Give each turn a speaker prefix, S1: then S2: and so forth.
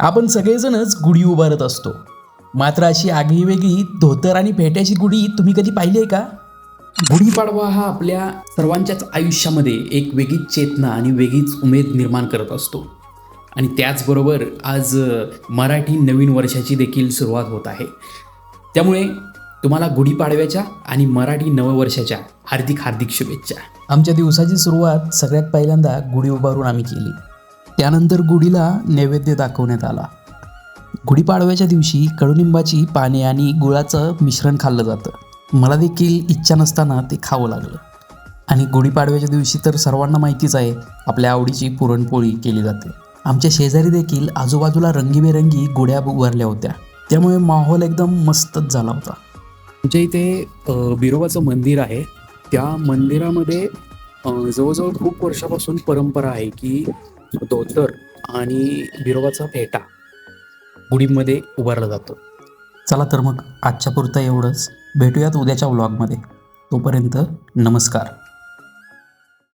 S1: आपण सगळेजणच गुढी उभारत असतो, मात्र अशी आगळीवेगळी धोतर आणि फेट्याची गुढी तुम्ही कधी पाहिली आहे का? गुढीपाडवा हा आपल्या सर्वांच्याच आयुष्यामध्ये एक वेगळीच चेतना आणि वेगळीच उमेद निर्माण करत असतो. आणि त्याचबरोबर आज मराठी नवीन वर्षाची देखील सुरुवात होत आहे. त्यामुळे तुम्हाला गुढीपाडव्याच्या आणि मराठी नववर्षाच्या हार्दिक हार्दिक शुभेच्छा. आमच्या दिवसाची सुरुवात सगळ्यात पहिल्यांदा गुढी उभारून आम्ही केली. त्यानंतर गुढीला नैवेद्य दाखवण्यात आला. गुढीपाडव्याच्या दिवशी कडुनिंबाची पाने आणि गुळाचं मिश्रण खाल्लं जातं. मला देखील इच्छा नसताना ते खावं लागलं. आणि गुढीपाडव्याच्या दिवशी तर सर्वांना माहितीच आहे, आपल्या आवडीची पुरणपोळी केली जाते. आमच्या शेजारी देखील आजूबाजूला रंगीबेरंगी गुढ्या उभारल्या होत्या, त्यामुळे माहोल एकदम मस्तच झाला होता.
S2: आमच्या इथे बिरोबाचं मंदिर आहे. त्या मंदिरामध्ये जवळजवळ खूप वर्षापासून परंपरा आहे की धोतर आणि बिरोबाचा फेटा गुढीमध्ये उभारला जातो.
S1: चला तर मग आजच्या पुरतं एवढंच. भेटूयात उद्याच्या व्लॉगमध्ये. तोपर्यंत नमस्कार.